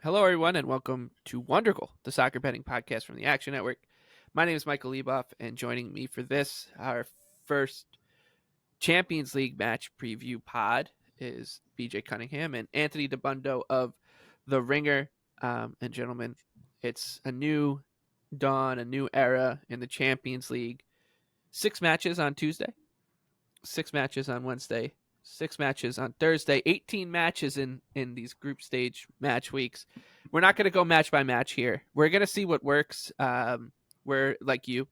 Hello, everyone, and welcome to Wondergoal, the soccer betting podcast from the Action Network. My name is Michael Leboff, and joining me for this, our first Champions League match preview pod, is BJ Cunningham and Anthony DeBundo of The Ringer. And gentlemen, it's a new dawn, a new era in the Champions League. 6 matches on Tuesday, 6 matches on Wednesday, 6 matches on Thursday, 18 matches in these group stage match weeks. We're not going to go match by match here. We're going to see what works. We're, like you,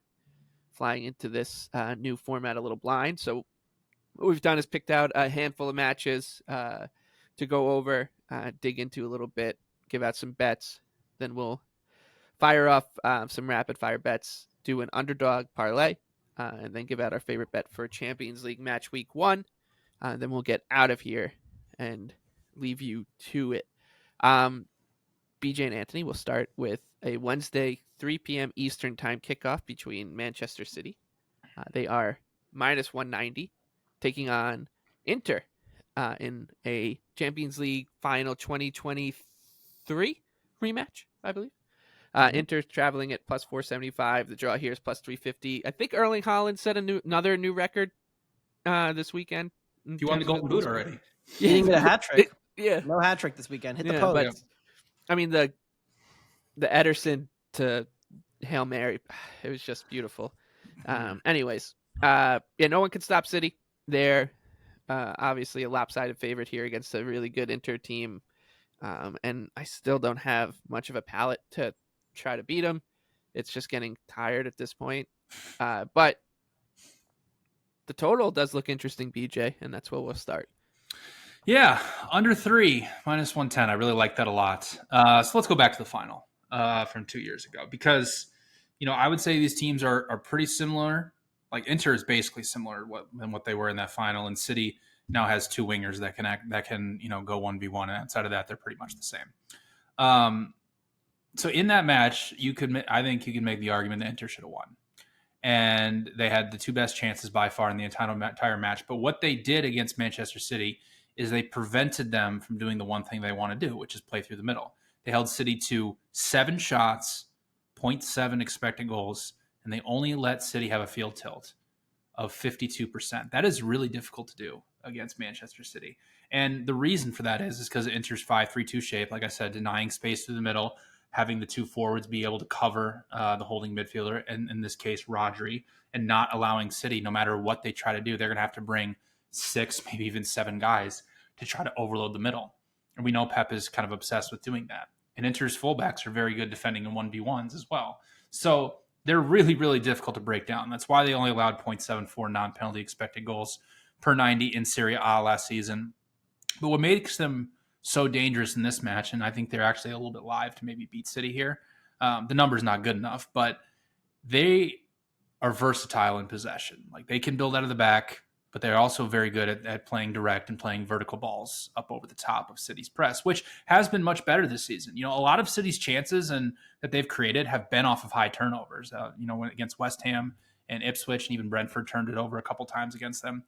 flying into this new format a little blind. So what we've done is picked out a handful of matches to go over, dig into a little bit, give out some bets. Then we'll fire off some rapid fire bets, do an underdog parlay, and then give out our favorite bet for Champions League match week 1. Then we'll get out of here and leave you to it. BJ and Anthony will start with a Wednesday 3 p.m. Eastern time kickoff between Manchester City. They are minus 190, taking on Inter in a Champions League final 2023 rematch, I believe. Inter traveling at plus 475. The draw here is plus 350. I think Erling Haaland set another new record this weekend. He won the Golden Boot already. He didn't get a hat trick. Yeah. No hat trick this weekend. Hit the post. But I mean, the Ederson to Hail Mary, it was just beautiful. Anyways, no one can stop City. They're obviously a lopsided favorite here against a really good Inter team. And I still don't have much of a palate to try to beat them. It's just getting tired at this point. But the total does look interesting, BJ, and that's where we'll start. Yeah, under 3, minus 110. I really like that a lot. So let's go back to the final from 2 years ago because, I would say these teams are pretty similar. Like Inter is basically similar than what they were in that final, and City now has 2 wingers that can go 1v1, and outside of that, they're pretty much the same. So in that match, I think you could make the argument that Inter should have won. And they had the 2 best chances by far in the entire match. But what they did against Manchester City is they prevented them from doing the one thing they want to do, which is play through the middle. They held City to 7 shots, 0.7 expected goals, and they only let City have a field tilt of 52%. That is really difficult to do against Manchester City. And the reason for that is because it enters 5-3-2 shape, like I said, denying space through the middle, having the 2 forwards be able to cover the holding midfielder, and in this case, Rodri, and not allowing City, no matter what they try to do, they're going to have to bring 6, maybe even 7 guys to try to overload the middle. And we know Pep is kind of obsessed with doing that. And Inter's fullbacks are very good defending in 1v1s as well. So they're really, really difficult to break down. That's why they only allowed 0.74 non-penalty expected goals per 90 in Serie A last season. But what makes them so dangerous in this match, and I think they're actually a little bit live to maybe beat City here. The number's not good enough, but they are versatile in possession. Like they can build out of the back, but they're also very good at playing direct and playing vertical balls up over the top of City's press, which has been much better this season. A lot of City's chances and that they've created have been off of high turnovers. Against West Ham and Ipswich, and even Brentford turned it over a couple times against them.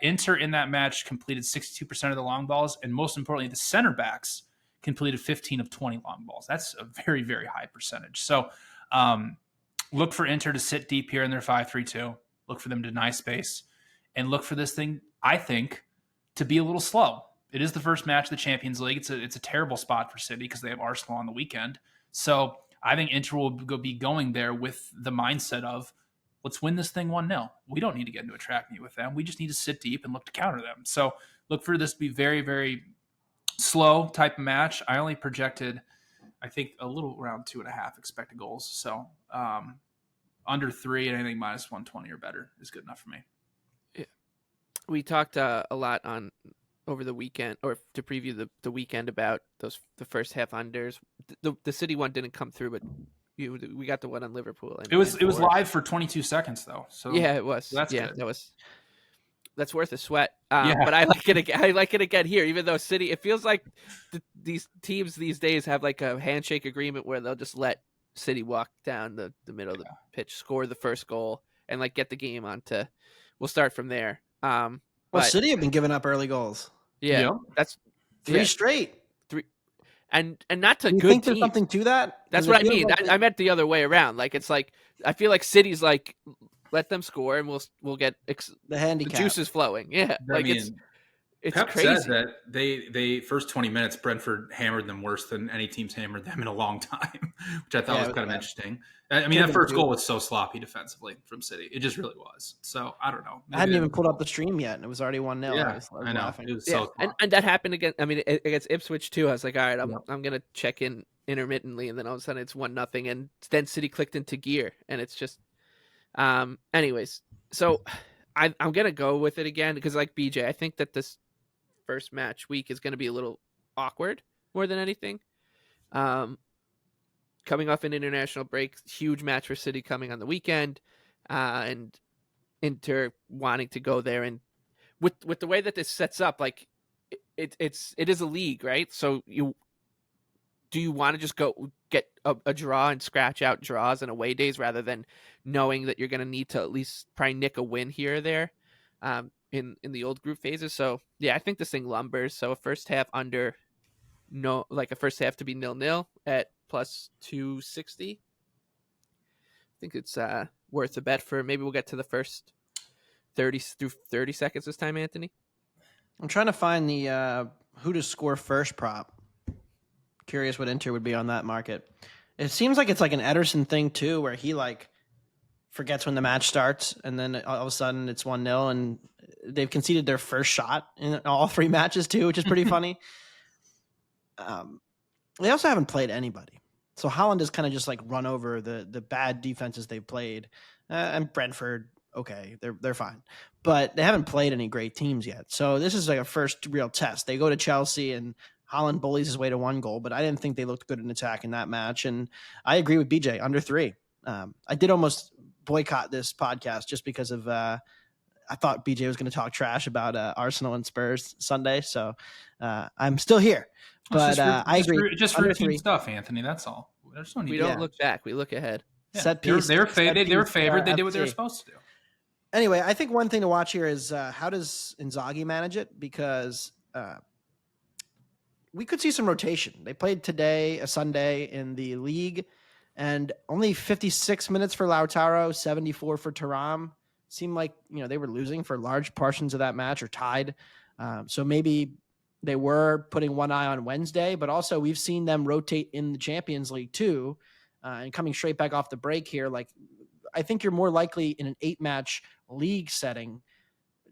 Inter in that match completed 62% of the long balls, and most importantly, the center backs completed 15 of 20 long balls. That's a very, very high percentage. So look for Inter to sit deep here in their 5-3-2. Look for them to deny space, and look for this thing, I think, to be a little slow. It is the first match of the Champions League. It's a terrible spot for City because they have Arsenal on the weekend. So I think Inter will be going there with the mindset of, let's win this thing 1-0. We don't need to get into a track meet with them. We just need to sit deep and look to counter them. So look for this to be very, very slow type of match. I only projected, I think, a little around 2.5 expected goals. So under 3 and anything minus 120 or better is good enough for me. Yeah. We talked a lot over the weekend, or to preview the weekend, about the first half unders. The City one didn't come through, but we got the one on Liverpool. It was live for 22 seconds though. So yeah, it was. So that's good. That's worth a sweat. But I like it again. I like it again here, even though City. It feels like these teams these days have like a handshake agreement where they'll just let City walk down the middle of the pitch, score the first goal, and like get the game on to. We'll start from there. City have been giving up early goals. Yeah, that's 3 straight. and not to Do you good think there's teams. something to that? That's what I mean. I meant the other way around. Like it's like I feel like City's like let them score and we'll get the handicap. The juice is flowing. Yeah, I mean, it's Pep crazy. said that they first 20 minutes Brentford hammered them worse than any team's hammered them in a long time, which I thought was kind of interesting. I mean, that first goal was so sloppy defensively from City. It just really was. So I don't know. I hadn't even pulled up the stream yet, and it was already 1-0. Yeah, I was I know. laughing. It was so and that happened again. I mean, against Ipswich too. I was like, all right, I'm gonna check in intermittently, and then all of a sudden it's 1-0, and then City clicked into gear, and it's just, anyways. So I'm gonna go with it again because, like BJ, I think that this first match week is going to be a little awkward more than anything. Coming off an international break, huge match for City coming on the weekend, and Inter wanting to go there, and with the way that this sets up, like it is a league, right? So you want to just go get a draw and scratch out draws and away days rather than knowing that you're going to need to at least probably nick a win here or there, in the old group phases. So yeah, I think this thing lumbers. So a first half under, a first half to be 0-0 at plus 260. I think it's worth a bet for. Maybe we'll get to the first 30 through 30 seconds this time, Anthony. I'm trying to find the who to score first prop. Curious what Inter would be on that market. It seems like it's like an Ederson thing too, where he like forgets when the match starts, and then all of a sudden it's 1-0, and they've conceded their first shot in all three matches too, which is pretty funny. They also haven't played anybody, so Haaland has kind of just like run over the bad defenses they've played, and Brentford. Okay, they're fine, but they haven't played any great teams yet. So this is like a first real test. They go to Chelsea and Haaland bullies his way to 1 goal, but I didn't think they looked good in attack in that match. And I agree with BJ, under 3. I did almost boycott this podcast just because of I thought BJ was going to talk trash about Arsenal and Spurs Sunday. So I'm still here, but I agree. Just for team stuff, Anthony. That's all. We don't look back. We look ahead. Yeah. Set piece. They were favored. They did what they were supposed to do. Anyway, I think one thing to watch here is how does Inzaghi manage it? Because we could see some rotation. They played today, a Sunday, in the league, and only 56 minutes for Lautaro, 74 for Thuram. Seemed like they were losing for large portions of that match or tied. So maybe they were putting one eye on Wednesday, but also we've seen them rotate in the Champions League too, and coming straight back off the break here. Like, I think you're more likely in an 8-match league setting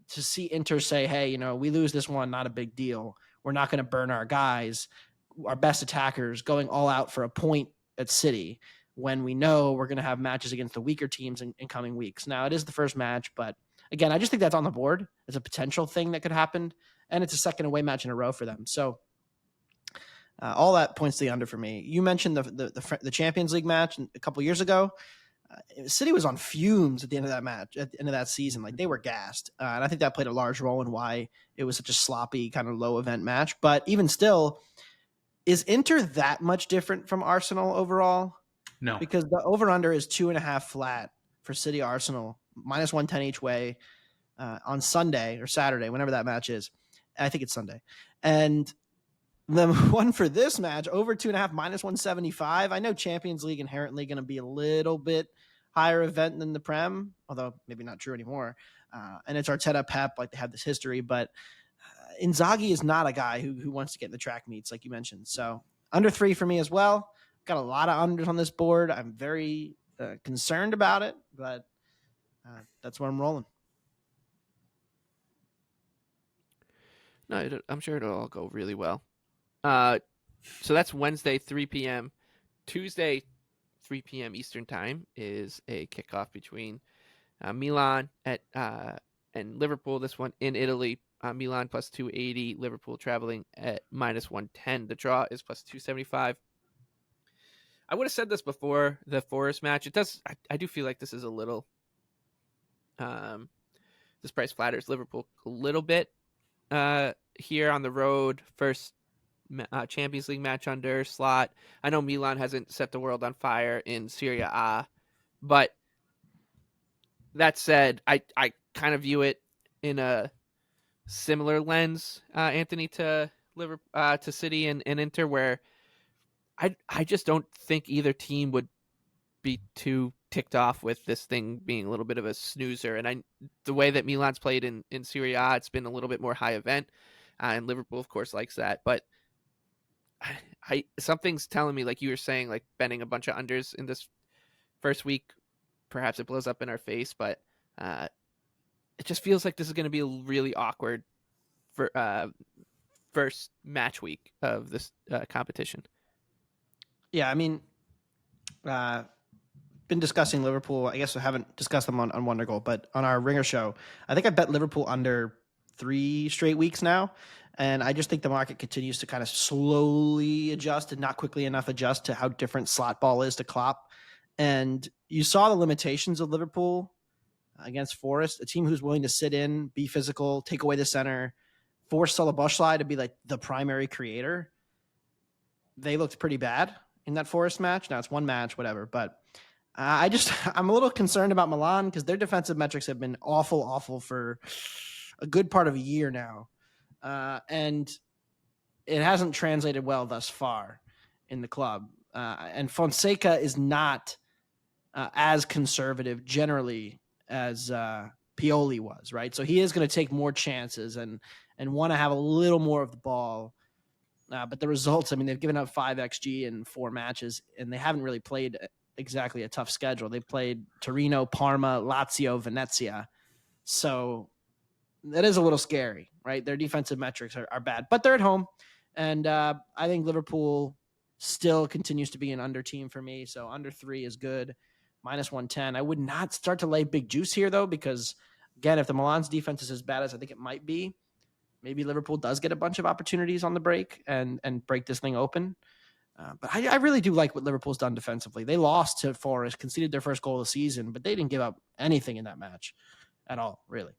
to see Inter say, hey, we lose this one, not a big deal. We're not going to burn our guys, our best attackers, going all out for a point at City when we know we're going to have matches against the weaker teams in coming weeks. Now, it is the first match, but again, I just think that's on the board as a potential thing that could happen, and it's a second away match in a row for them. So all that points to the under for me. You mentioned the Champions League match a couple years ago. City was on fumes at the end of that match, at the end of that season. Like, they were gassed. And I think that played a large role in why it was such a sloppy kind of low event match. But even still, is Inter that much different from Arsenal overall? No. Because the over-under is 2.5 flat for City Arsenal, minus 110 each way on Sunday or Saturday, whenever that match is. I think it's Sunday. And the one for this match, over 2.5, minus 175. I know Champions League inherently going to be a little bit higher event than the Prem, although maybe not true anymore. And it's Arteta, Pep, like they have this history, but Inzaghi is not a guy who wants to get in the track meets, like you mentioned. So under 3 for me as well. Got a lot of unders on this board. I'm very concerned about it, but that's where I'm rolling. No, I'm sure it'll all go really well. So that's Wednesday, 3 p.m. Tuesday, 3 p.m. Eastern time is a kickoff between Milan and Liverpool. This one in Italy. Milan plus 280. Liverpool traveling at minus 110. The draw is plus 275. I would have said this before the Forest match. It does. I do feel like this is a little. This price flatters Liverpool a little bit here on the road. First Champions League match under slot. I know Milan hasn't set the world on fire in Serie A, but that said, I kind of view it in a similar lens, Anthony, to Liverpool, to City and Inter, where I just don't think either team would be too ticked off with this thing being a little bit of a snoozer. And the way that Milan's played in Serie A, it's been a little bit more high event, and Liverpool, of course, likes that. But something's telling me, like you were saying, like betting a bunch of unders in this first week, perhaps it blows up in our face. But it just feels like this is going to be a really awkward for first match week of this competition. Yeah, I mean, been discussing Liverpool. I guess I haven't discussed them on Wondergoal, but on our Ringer show, I think I bet Liverpool under 3 straight weeks now. And I just think the market continues to kind of slowly adjust and not quickly enough adjust to how different slot ball is to Klopp. And you saw the limitations of Liverpool against Forest, a team who's willing to sit in, be physical, take away the center, force Szoboszlai to be like the primary creator. They looked pretty bad in that Forest match. Now it's one match, whatever. But I'm a little concerned about Milan because their defensive metrics have been awful for a good part of a year now. And it hasn't translated well thus far in the club. And Fonseca is not as conservative generally as Pioli was, right? So he is going to take more chances and want to have a little more of the ball. But the results, I mean, they've given up 5 XG in 4 matches, and they haven't really played exactly a tough schedule. They played Torino, Parma, Lazio, Venezia. So that is a little scary, right? Their defensive metrics are bad, but they're at home. And I think Liverpool still continues to be an under team for me. So under 3 is good. -110. I would not start to lay big juice here, though, because, again, if the Milan's defense is as bad as I think it might be, maybe Liverpool does get a bunch of opportunities on the break and break this thing open. But I really do like what Liverpool's done defensively. They lost to Forest, conceded their first goal of the season, but they didn't give up anything in that match at all, really.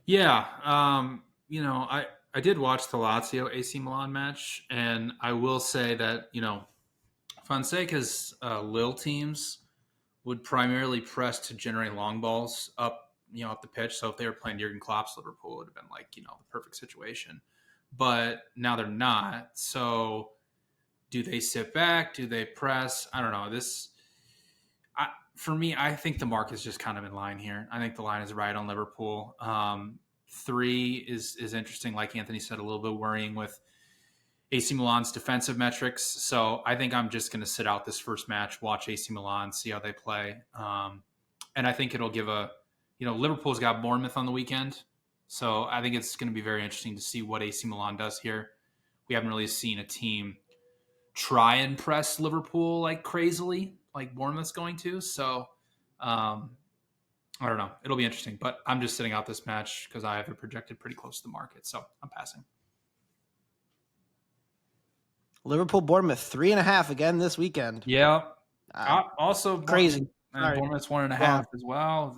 Yeah. I did watch the Lazio AC Milan match, and I will say that, Fonseca's Lille teams would primarily press to generate long balls up the pitch. So if they were playing Jurgen Klopp's Liverpool, it would have been like, the perfect situation. But now they're not. So do they sit back? Do they press? I don't know. For me, I think the mark is just kind of in line here. I think the line is right on Liverpool. 3 is interesting. Like Anthony said, a little bit worrying with AC Milan's defensive metrics. So I think I'm just going to sit out this first match, watch AC Milan, see how they play. And I think it'll give Liverpool's got Bournemouth on the weekend. So I think it's going to be very interesting to see what AC Milan does here. We haven't really seen a team try and press Liverpool like crazily, like Bournemouth's going to. So I don't know. It'll be interesting. But I'm just sitting out this match because I have it projected pretty close to the market. So I'm passing. Liverpool, Bournemouth, 3.5 again this weekend. Yeah. Also crazy. Bournemouth's 1.5 as well.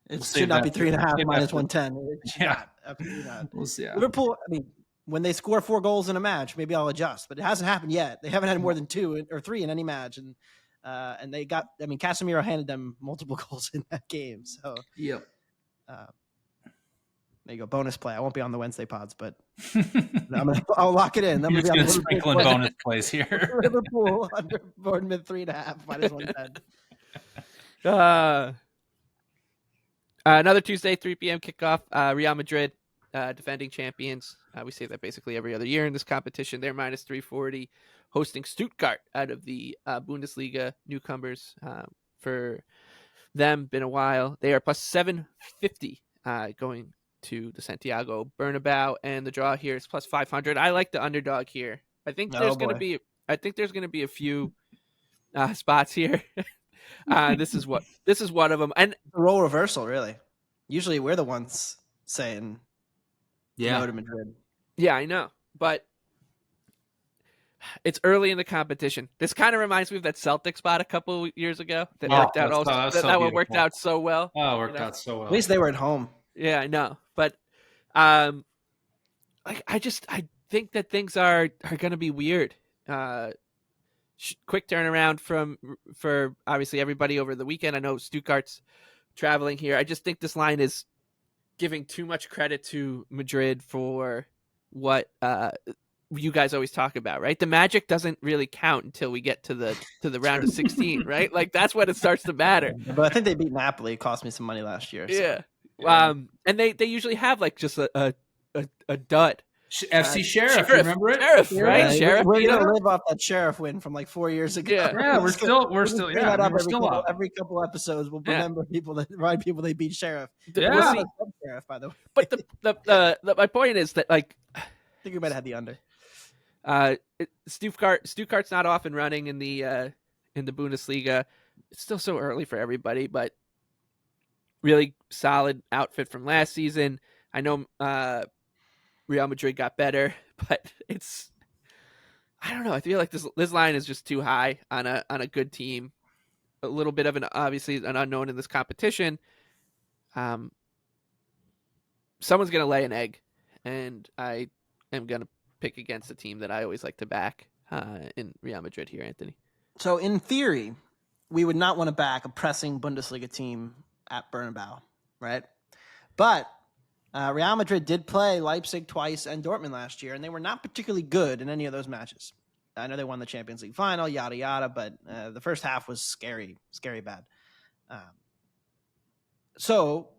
It should not be 3.5 -110. Yeah. Absolutely not. We'll see. Yeah. Liverpool, I mean, when they score 4 goals in a match, maybe I'll adjust, but it hasn't happened yet. They haven't had more than 2 or 3 in any match. And they got, I mean, Casemiro handed them multiple goals in that game. So, yep. There you go. Bonus play. I won't be on the Wednesday pods, but I'll lock it in. I'm going to be sprinkling bonus plays here. Liverpool under Bournemouth 3.5 -110. Another Tuesday, 3 p.m. kickoff. Real Madrid, defending champions. We say that basically every other year in this competition. They're -340, hosting Stuttgart out of the Bundesliga, newcomers for them. Been a while. They are +750 going to the Santiago Bernabeu, and the draw here is +500. I like the underdog here. I think there's going to be a few spots here. This is one of them, and role reversal. Really, usually we're the ones saying no to Madrid. Yeah, I know, but it's early in the competition. This kind of reminds me of that Celtic spot a couple years ago that worked out. That one worked out so well. Oh, it worked out so well. At least they were at home. Yeah, I know, but I think that things are going to be weird. Quick turnaround for obviously everybody over the weekend. I know Stuttgart's traveling here. I just think this line is giving too much credit to Madrid for what you guys always talk about, right? The magic doesn't really count until we get to the round of 16, right? Like that's when it starts to matter. But I think they beat Napoli. It cost me some money last year. So. Yeah. And they usually have like just a dud. FC Sheriff, you remember it? Sheriff, right? Sheriff. We're gonna live off that Sheriff win from like 4 years ago. Yeah, we're still every couple episodes. We'll remember people that they beat Sheriff. Yeah, Sheriff, by the way. But the my point is that like I think we might have had the under. Stuttgart's not off and running in the Bundesliga. It's still so early for everybody, but really solid outfit from last season. I know Real Madrid got better, but I don't know. I feel like this line is just too high on a good team. A little bit of obviously an unknown in this competition. Someone's gonna lay an egg, and I am gonna pick against a team that I always like to back in Real Madrid here, Anthony. So in theory, we would not want to back a pressing Bundesliga team at Bernabeu, right? But Real Madrid did play Leipzig twice and Dortmund last year, and they were not particularly good in any of those matches. I know they won the Champions League final, yada, yada, but the first half was scary bad. So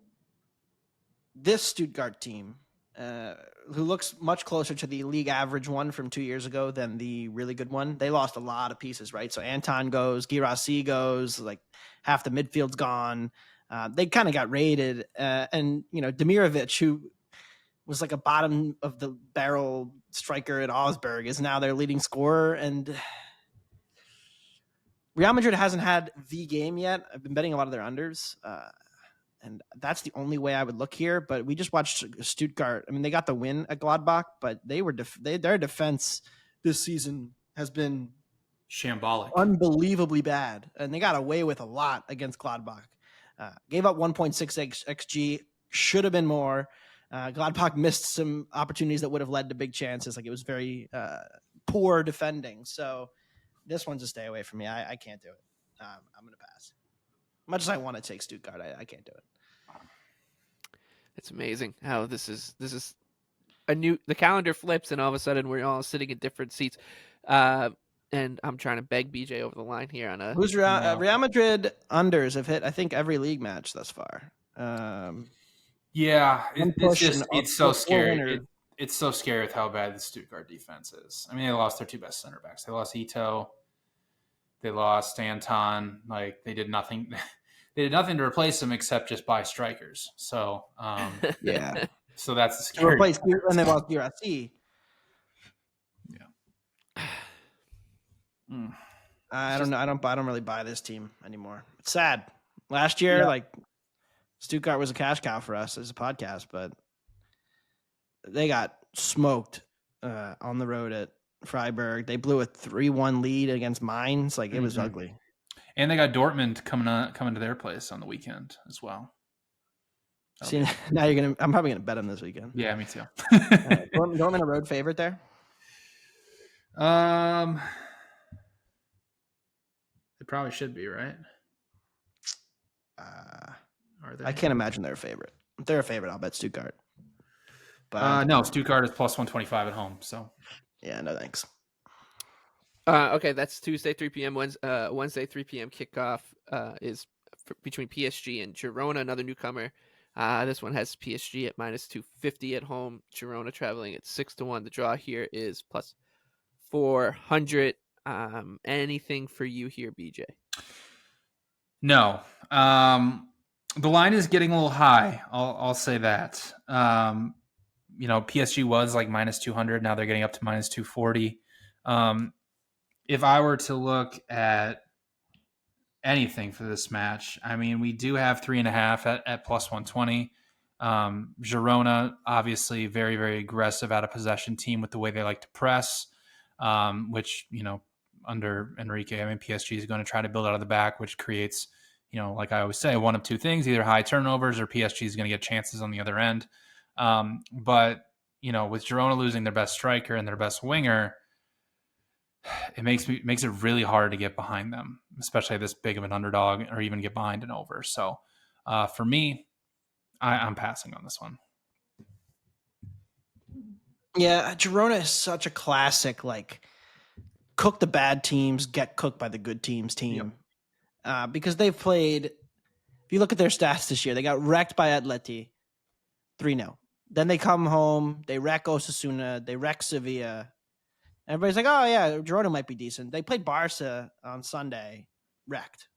this Stuttgart team, who looks much closer to the league average one from 2 years ago than the really good one, they lost a lot of pieces, right? So Anton goes, Girassi goes, like half the midfield's gone. They kind of got raided. And, Demirovic, who was like a bottom of the barrel striker at Augsburg, is now their leading scorer. And Real Madrid hasn't had the game yet. I've been betting a lot of their unders. And that's the only way I would look here. But we just watched Stuttgart. I mean, they got the win at Gladbach, but their defense this season has been shambolic, unbelievably bad. And they got away with a lot against Gladbach. Gave up 1.6 XG, should have been more. Gladbach missed some opportunities that would have led to big chances. Like it was very poor defending. So this one's a stay away from me. I can't do it. I'm going to pass. Much as I want to take Stuttgart, I can't do it. It's amazing how this is the calendar flips and all of a sudden we're all sitting in different seats. And I'm trying to beg BJ over the line here on a. Who's Real Madrid unders have hit, I think, every league match thus far. Yeah, it's so scary. It's so scary with how bad the Stuttgart defense is. I mean, they lost their two best center backs. They lost Ito. They lost Anton. Like they did nothing. They did nothing to replace them except just buy strikers. So yeah. So that's the scary. And they lost Girassi. I don't know. I don't really buy this team anymore. It's sad. Last year, like Stuttgart was a cash cow for us as a podcast, but they got smoked on the road at Freiburg. They blew a 3-1 lead against Mainz. Like it was ugly. And they got Dortmund coming to their place on the weekend as well. See, now I'm probably gonna bet them this weekend. Yeah, me too. Dortmund a road favorite there. They probably should be, right? Are they? I can't imagine they're a favorite. If they're a favorite, I'll bet Stuttgart. But no, Stuttgart is plus 125 at home. So yeah, no thanks. Okay, that's Tuesday 3 p.m. Wednesday 3 p.m. kickoff is between PSG and Girona, another newcomer. This one has PSG at minus 250 at home. Girona traveling at 6-1. The draw here is plus 400. Anything for you here, BJ? No. The line is getting a little high. I'll say that. PSG was like minus 200. Now they're getting up to minus 240. If I were to look at anything for this match, I mean, we do have 3.5 at plus 120. Girona, obviously very, very aggressive out of possession team with the way they like to press, which, under Enrique, I mean, PSG is going to try to build out of the back, which creates, like I always say, one of two things, either high turnovers or PSG is going to get chances on the other end. But with Girona losing their best striker and their best winger, it makes it really hard to get behind them, especially this big of an underdog, or even get behind and over. So for me, I'm passing on this one. Yeah, Girona is such a classic, like, cook the bad teams, get cooked by the good teams team. Because they've played, if you look at their stats this year, they got wrecked by Atleti 3-0. Then they come home, they wreck Osasuna, they wreck Sevilla. Everybody's like, oh, yeah, Girona might be decent. They played Barca on Sunday, wrecked.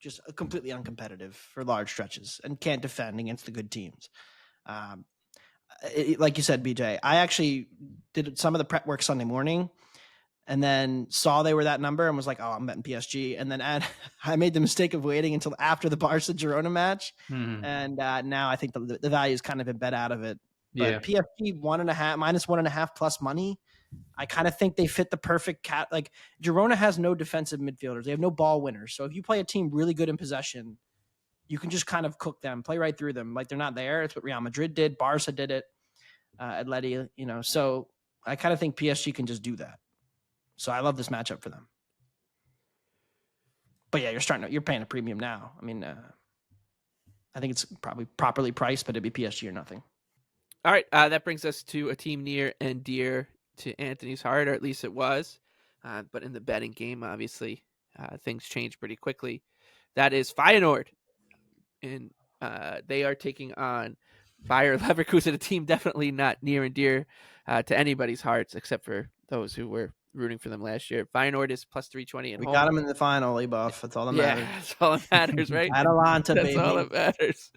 Just completely uncompetitive for large stretches and can't defend against the good teams. Like you said, BJ, I actually did some of the prep work Sunday morning and then saw they were that number and was like, oh, I'm betting PSG. And then I made the mistake of waiting until after the Barca Girona match. Mm-hmm. And now I think the value is kind of been bet out of it. But Yeah. PSG -1.5 plus money. I kind of think they fit the perfect cat. Like, Girona has no defensive midfielders. They have no ball winners. So if you play a team really good in possession, you can just kind of cook them, play right through them. Like, they're not there. It's what Real Madrid did. Barca did it. Atleti, so I kind of think PSG can just do that. So I love this matchup for them. But yeah, you're paying a premium now. I mean, I think it's probably properly priced, but it'd be PSG or nothing. All right, that brings us to a team near and dear to Anthony's heart, or at least it was. But in the betting game, obviously, things change pretty quickly. That is Feyenoord. And they are taking on Bayer Leverkusen, a team definitely not near and dear to anybody's hearts, except for those who were rooting for them last year. Feyenoord is plus 320 at home. We got them in the final, Ebuff. That's all that matters. Yeah, that's all that matters, right? Atalanta, That's baby. all that matters.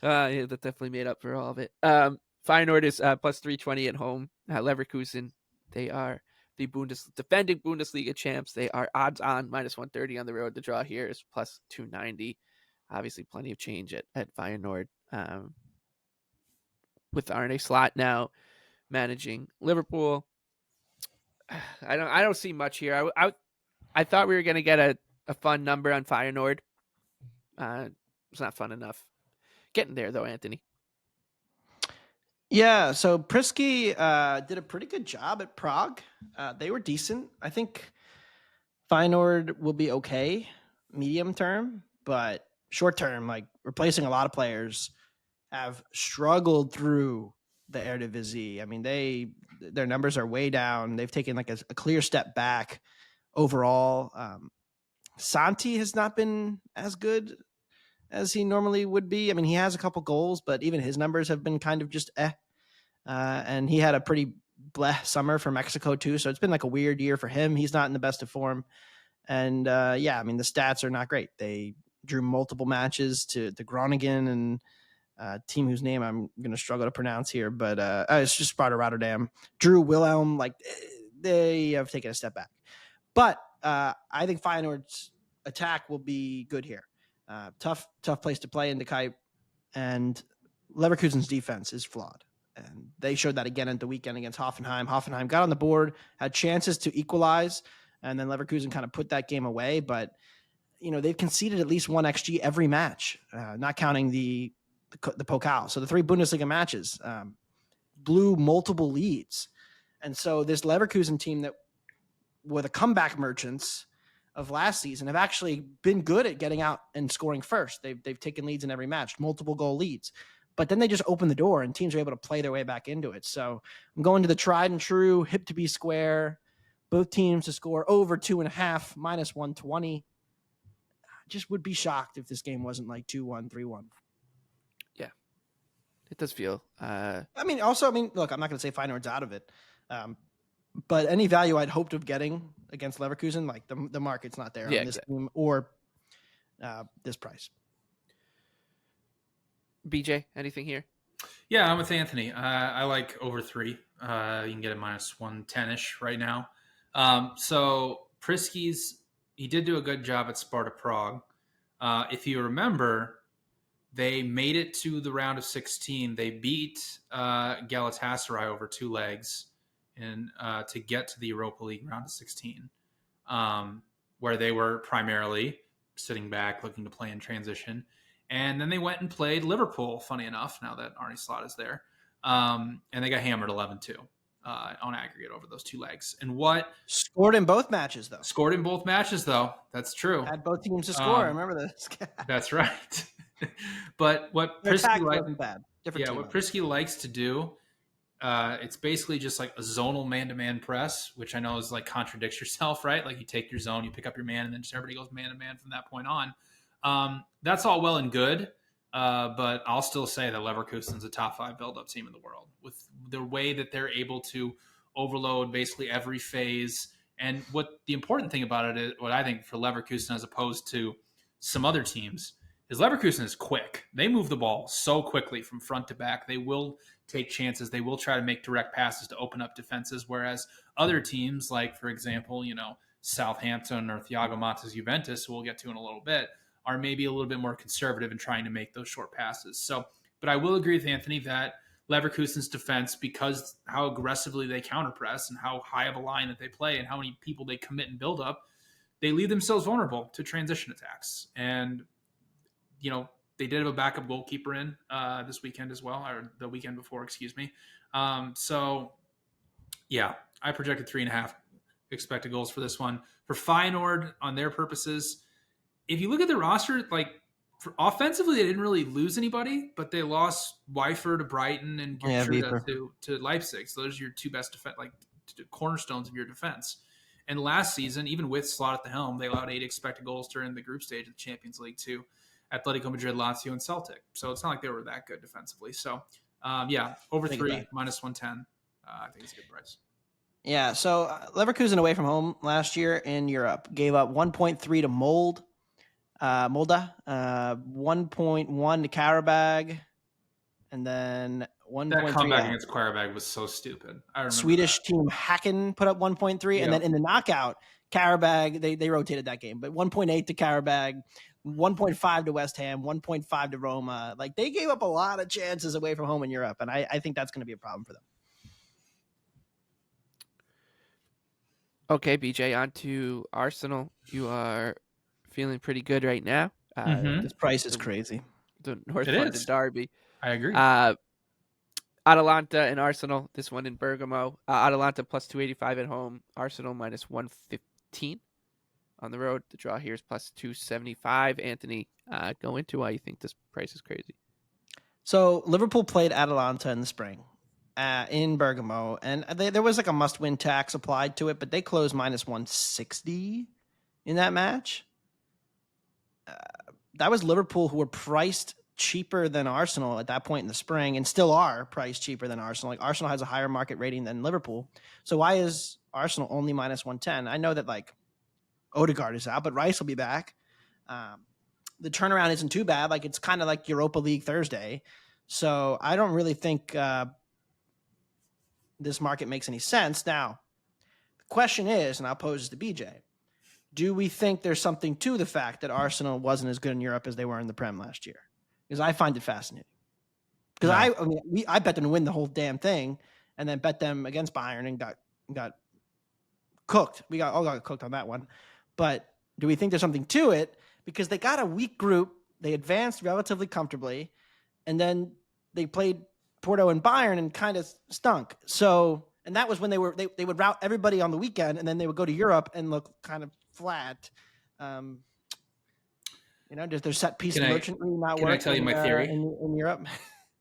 Yeah, that definitely made up for all of it. Feyenoord is plus 320 at home. Leverkusen, they are the defending Bundesliga champs. They are odds on -130 on the road. The draw here is plus 290. Obviously, plenty of change at Feyenoord. With Arne Slot now managing Liverpool, I don't see much here. I thought we were going to get a fun number on Feyenoord. It's not fun enough. Getting there though, Anthony. Yeah, so Prisky did a pretty good job at Prague. They were decent. I think Feyenoord will be okay medium term, but short term, like, replacing a lot of players, have struggled through the Eredivisie. I mean, their numbers are way down. They've taken like a clear step back overall. Santi has not been as good as he normally would be. I mean, he has a couple goals, but even his numbers have been kind of just and he had a pretty bleh summer for Mexico too. So it's been like a weird year for him. He's not in the best of form. And yeah, I mean, the stats are not great. They drew multiple matches to Groningen and a team whose name I'm going to struggle to pronounce here, but it's just Sparta Rotterdam. Drew Wilhelm, like, they have taken a step back. But I think Feyenoord's attack will be good here. Tough place to play in the Kuip, and Leverkusen's defense is flawed. And they showed that again at the weekend against Hoffenheim. Hoffenheim got on the board, had chances to equalize, and then Leverkusen kind of put that game away. But, they've conceded at least 1 XG every match, not counting the Pokal. So the 3 Bundesliga matches blew multiple leads. And so this Leverkusen team that were the comeback merchants of last season have actually been good at getting out and scoring first. They've taken leads in every match, multiple goal leads. But then they just open the door and teams are able to play their way back into it. So I'm going to the tried and true, hip to be square, both teams to score over 2.5, -120. I just would be shocked if this game wasn't like 2-1, 3-1. Yeah, it does feel. Look, I'm not going to say Feyenoord's out of it. But any value I'd hoped of getting against Leverkusen, like, the market's not there on this team or this price. BJ, anything here? Yeah, I'm with Anthony. I like over 3. You can get a -110-ish right now. So Prisky's, he did do a good job at Sparta Prague. If you remember, they made it to the round of 16. They beat Galatasaray over 2 legs and to get to the Europa League round of 16, where they were primarily sitting back, looking to play in transition. And then they went and played Liverpool, funny enough, now that Arne Slot is there. And they got hammered 11-2 on aggregate over those 2 legs. And what? Scored in both matches, though. That's true. Had both teams to score. I remember this. That's right. But what Their Prisky wasn't bad. Different team. What Prisky likes to do It's basically just like a zonal man-to-man press, which I know is like contradicts yourself, right? Like you take your zone, you pick up your man, and then just everybody goes man-to-man from that point on. That's all well and good, but I'll still say that Leverkusen's a top 5 build-up team in the world with the way that they're able to overload basically every phase. And what the important thing about it is, what I think for Leverkusen as opposed to some other teams, is Leverkusen is quick. They move the ball so quickly from front to back. They will take chances. They will try to make direct passes to open up defenses, whereas other teams, like, for example, Southampton or Thiago Motta's Juventus, who we'll get to in a little bit, are maybe a little bit more conservative in trying to make those short passes. So, but I will agree with Anthony that Leverkusen's defense, because how aggressively they counterpress and how high of a line that they play and how many people they commit and build up, they leave themselves vulnerable to transition attacks. And, they did have a backup goalkeeper in this weekend as well, or the weekend before, excuse me. So, yeah, I projected 3.5 expected goals for this one. For Feyenoord, on their purposes, if you look at the roster, offensively, they didn't really lose anybody, but they lost Weifer to Brighton and Girona to Leipzig. So those are your two best cornerstones of your defense. And last season, even with Slot at the helm, they allowed 8 expected goals during the group stage of the Champions League to Atletico Madrid, Lazio, and Celtic. So it's not like they were that good defensively. So, over 3, minus 110. I think it's a good price. Yeah, so Leverkusen away from home last year in Europe gave up 1.3 to Molde, 1.1 to Karabag, and then 1.3. That comeback against Karabag was so stupid. I remember Swedish team Häcken put up 1.3, and then in the knockout, Karabag, they rotated that game, but 1.8 to Karabag, 1.5 to West Ham, 1.5 to Roma. Like, they gave up a lot of chances away from home in Europe, and I think that's going to be a problem for them. Okay, BJ, on to Arsenal. You are feeling pretty good right now. This price is crazy. The North London derby. I agree. Atalanta and Arsenal, this one in Bergamo. Atalanta plus 285 at home. Arsenal minus 115 on the road. The draw here is plus 275. Anthony, go into why you think this price is crazy. So Liverpool played Atalanta in the spring in Bergamo, and there was like a must-win tax applied to it, but they closed minus 160 in that match. That was Liverpool, who were priced cheaper than Arsenal at that point in the spring, and still are priced cheaper than Arsenal. Like, Arsenal has a higher market rating than Liverpool. So why is Arsenal only minus 110? I know that Odegaard is out, but Rice will be back. The turnaround isn't too bad. Like, it's kind of like Europa League Thursday. So I don't really think this market makes any sense. Now, the question is, and I'll pose this to BJ, do we think there's something to the fact that Arsenal wasn't as good in Europe as they were in the Prem last year? Because I find it fascinating. Because I bet them to win the whole damn thing, and then bet them against Bayern and got cooked. We all got cooked on that one. But do we think there's something to it? Because they got a weak group, they advanced relatively comfortably, and then they played Porto and Bayern and kind of stunk. So, and that was when they would rout everybody on the weekend, and then they would go to Europe and look kind of flat. Does their set piece merchantry not work? Can I tell you my theory in Europe?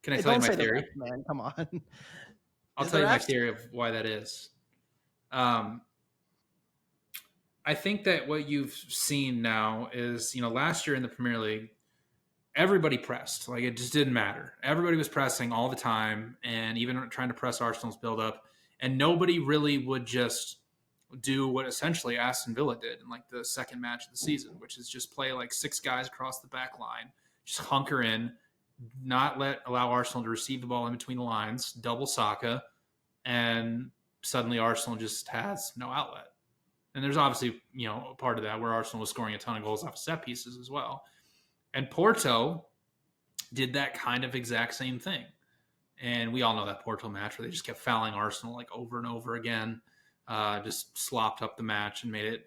Can I tell you my theory? Rest, man, come on. I'll tell you my theory of why that is. I think that what you've seen now is, last year in the Premier League, everybody pressed. Like, it just didn't matter. Everybody was pressing all the time, and even trying to press Arsenal's build-up, and nobody really would just do what essentially Aston Villa did in the second match of the season, which is just play 6 guys across the back line, just hunker in, not allow Arsenal to receive the ball in between the lines, double Saka, and suddenly Arsenal just has no outlet. And there's obviously, a part of that where Arsenal was scoring a ton of goals off of set pieces as well. And Porto did that kind of exact same thing. And we all know that Porto match where they just kept fouling Arsenal over and over again, just slopped up the match and made it,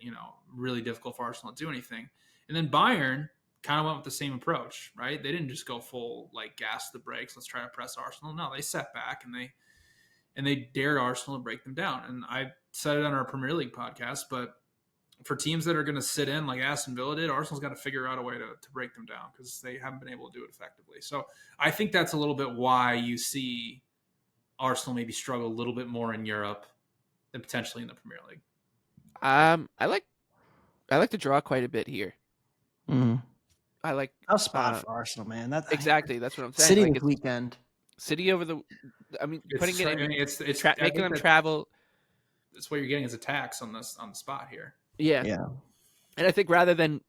really difficult for Arsenal to do anything. And then Bayern kind of went with the same approach, right? They didn't just go full, gas the brakes, let's try to press Arsenal. No, they sat back and they dared Arsenal to break them down. And I said it on our Premier League podcast, but for teams that are going to sit in like Aston Villa did, Arsenal's got to figure out a way to break them down because they haven't been able to do it effectively. So I think that's a little bit why you see Arsenal maybe struggle a little bit more in Europe than potentially in the Premier League. I like the draw quite a bit here. Mm-hmm. I like A spot for Arsenal, man. exactly. That's what I'm saying. City Like this weekend. City over the. I mean, putting it in, making them travel. That's what you're getting as a tax on the spot here. Yeah. And I think rather than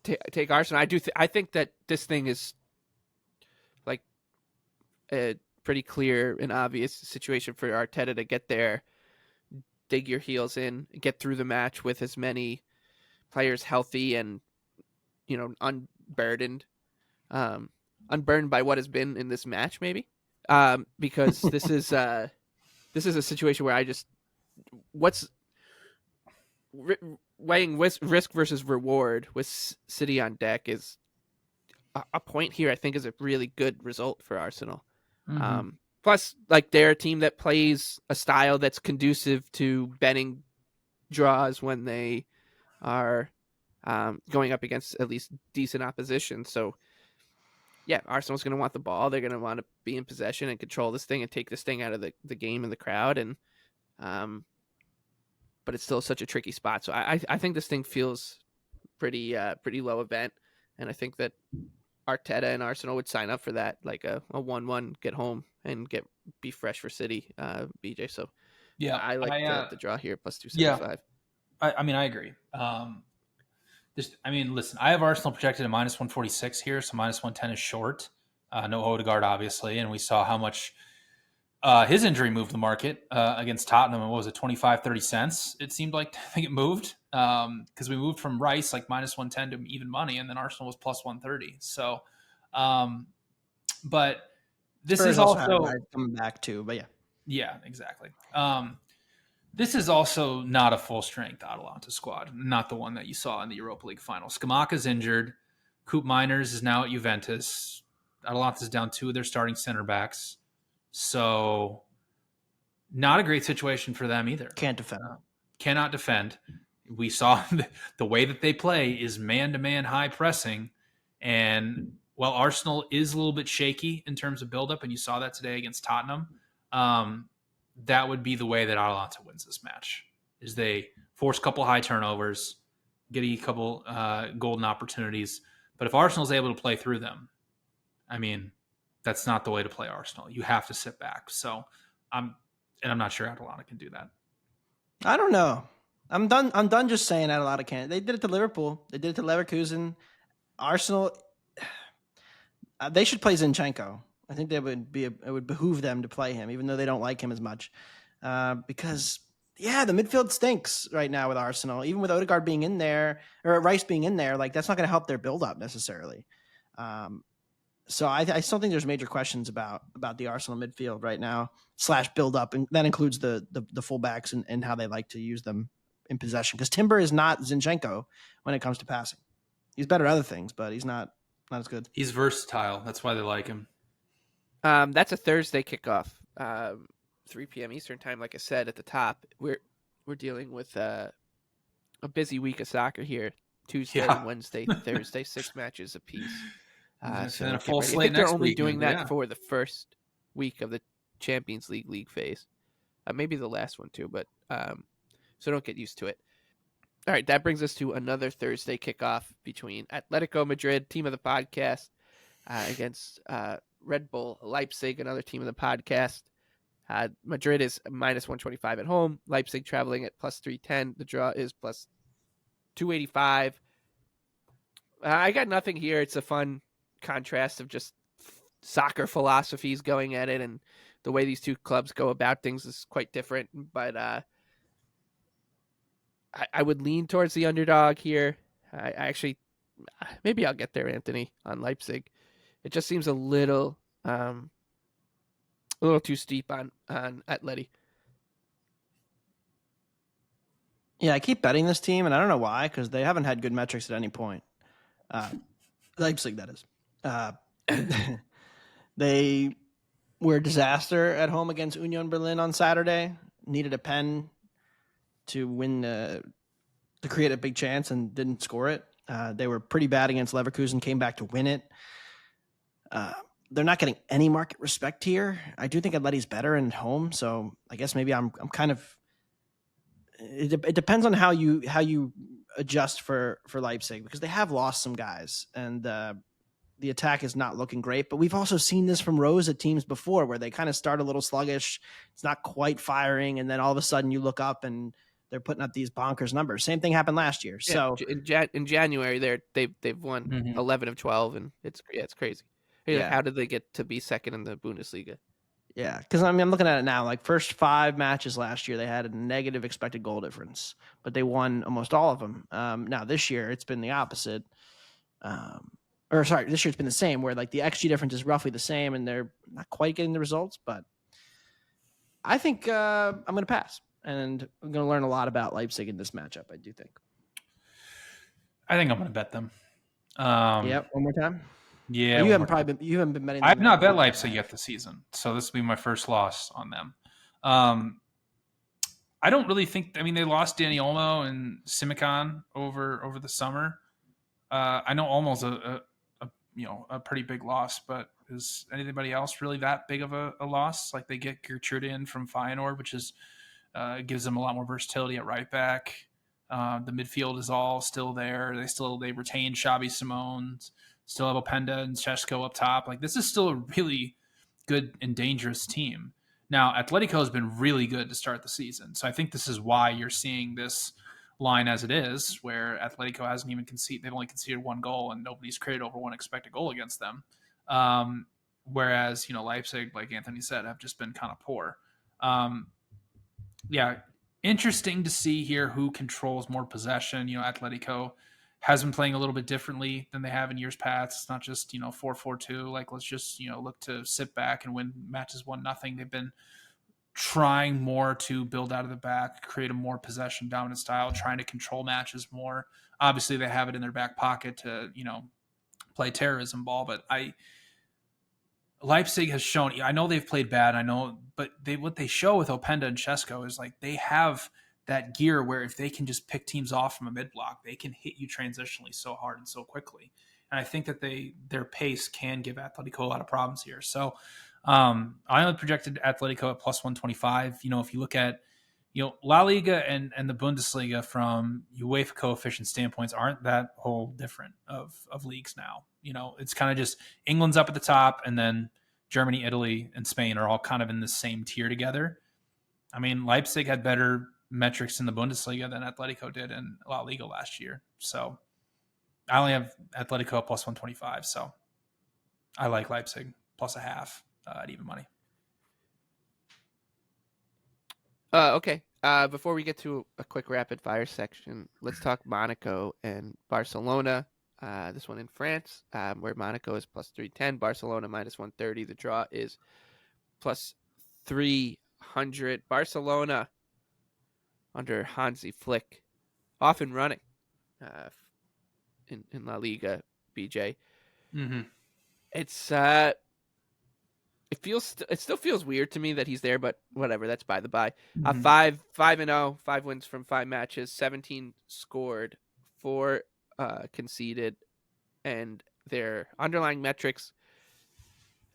take Arsenal, I think that this thing is like a pretty clear and obvious situation for Arteta to get there, dig your heels in, get through the match with as many players healthy and unburdened, unburdened by what has been in this match, maybe, because this is a situation where weighing risk versus reward with City on deck is a point here. I think is a really good result for Arsenal. Mm-hmm. Plus, like, they're a team that plays a style that's conducive to betting draws when they are going up against at least decent opposition. So, yeah, Arsenal's going to want the ball. They're going to want to be in possession and control this thing and take this thing out of the game and the crowd. And but it's still such a tricky spot. So I think this thing feels pretty low event, and I think that Arteta and Arsenal would sign up for that, like a 1-1 get home and be fresh for City, BJ. So yeah, I like the draw here plus 275. Yeah, I mean, I agree. Listen, I have Arsenal projected at minus 146 here, so minus 110 is short. No Odegaard, obviously, and we saw how much his injury moved the market against Tottenham. What was it, 25, 30 cents? It seemed like I think it moved because we moved from Rice like minus 110 to even money, and then Arsenal was plus 130. So, but this Spurs is also coming back too. But yeah, exactly. This is also not a full-strength Atalanta squad, not the one that you saw in the Europa League final. Scamacca's injured. Coop Miners is now at Juventus. Atalanta's down 2 of their starting center backs. So not a great situation for them either. Can't defend. Cannot defend. We saw the way that they play is man-to-man high pressing. And while Arsenal is a little bit shaky in terms of buildup, and you saw that today against Tottenham, that would be the way that Atalanta wins this match, is they force a couple high turnovers, get a couple golden opportunities. But if Arsenal's able to play through them, I mean, that's not the way to play Arsenal. You have to sit back. So I'm not sure Atalanta can do that. I don't know. I'm done just saying Atalanta can't. They did it to Liverpool. They did it to Leverkusen. Arsenal, they should play Zinchenko. I think it would behoove them to play him, even though they don't like him as much. Because the midfield stinks right now with Arsenal. Even with Odegaard being in there or Rice being in there, like, that's not going to help their build up necessarily. So I still think there's major questions about the Arsenal midfield right now / build up, and that includes the fullbacks and how they like to use them in possession. Because Timber is not Zinchenko when it comes to passing. He's better at other things, but he's not as good. He's versatile. That's why they like him. That's a Thursday kickoff, 3 p.m. Eastern time. Like I said at the top, we're dealing with a busy week of soccer here. Tuesday, Wednesday, Thursday, 6 matches apiece. So a full slate. I think they're only week, doing that for the first week of the Champions League phase. Maybe the last one too, but so don't get used to it. All right, that brings us to another Thursday kickoff between Atletico Madrid, team of the podcast, against Red Bull Leipzig, another team of the podcast. Madrid is minus 125 at home. Leipzig traveling at plus 310. The draw is plus 285. I got nothing here. It's a fun contrast of just soccer philosophies going at it, and the way these two clubs go about things is quite different. But I would lean towards the underdog here. I actually, maybe I'll get there, Anthony, on Leipzig. It just seems a little too steep on Atleti. Yeah, I keep betting this team, and I don't know why, because they haven't had good metrics at any point. Leipzig, that is. They were a disaster at home against Union Berlin on Saturday. Needed a pen to win, to create a big chance, and didn't score it. They were pretty bad against Leverkusen, came back to win it. they're not getting any market respect here. I do think Atleti's better at home, so I guess maybe I'm kind of. It depends on how you adjust for Leipzig, because they have lost some guys, and the attack is not looking great. But we've also seen this from Rose at teams before, where they kind of start a little sluggish. It's not quite firing, and then all of a sudden you look up and they're putting up these bonkers numbers. Same thing happened last year. Yeah, So in January, they've won Mhm. 11 of 12, and it's crazy. You're like, Yeah. how did they get to be second in the Bundesliga? yeah, because I mean, I'm looking at it now. Like first 5 matches last year, they had a negative expected goal difference, but they won almost all of them. Now this year, it's been the opposite. Or sorry, this year it's been the same, where like the XG difference is roughly the same, and they're not quite getting the results. But I think I'm going to pass, and I'm going to learn a lot about Leipzig in this matchup. I do think. I think I'm going to bet them. Yeah, one more time. Yeah. Well, you one haven't more time. probably been. You haven't been betting. I have them not in bet a Leipzig while. yet this season, so this will be my first loss on them. I don't really think. I mean, they lost Danny Olmo and Simikan over the summer. I know Olmo's a pretty big loss, but is anybody else really that big of a loss? Like they get Gertrude in from Feyenoord, which is gives them a lot more versatility at right back. The midfield is all still there. They retain Xabi Simons, still have Openda and Chesko up top. Like this is still a really good and dangerous team. Now, Atletico has been really good to start the season. So I think this is why you're seeing this line as it is, where Atletico hasn't even conceded, they've only conceded 1 goal and nobody's created over 1 expected goal against them. Whereas, Leipzig, like Anthony said, have just been kind of poor. Yeah, interesting to see here who controls more possession. Atletico has been playing a little bit differently than they have in years past. It's not just 4-4-2. Like let's just look to sit back and win matches 1-0. They've been trying more to build out of the back, create a more possession dominant style, trying to control matches more. Obviously, they have it in their back pocket to play terrorism ball, but Leipzig has shown. I know they've played bad. I know, but what they show with Openda and Chesko is like they have that gear where if they can just pick teams off from a mid block, they can hit you transitionally so hard and so quickly. And I think that their pace can give Atletico a lot of problems here. So I only projected Atletico at plus 125. If you look at La Liga and the Bundesliga from UEFA coefficient standpoints aren't that whole different of leagues now. It's kind of just England's up at the top, and then Germany, Italy, and Spain are all kind of in the same tier together. I mean, Leipzig had better metrics in the Bundesliga than Atletico did in La Liga last year. So I only have Atletico plus 125. So I like Leipzig plus a half at even money. Okay. Before we get to a quick rapid fire section, let's talk Monaco and Barcelona. This one in France, where Monaco is plus 310, Barcelona minus 130. The draw is plus 300. Barcelona under Hansi Flick, off and running in La Liga. BJ, it's it still feels weird to me that he's there, but whatever, that's by the by. 5-0, 5 wins from 5 matches, 17 scored, 4 conceded, and their underlying metrics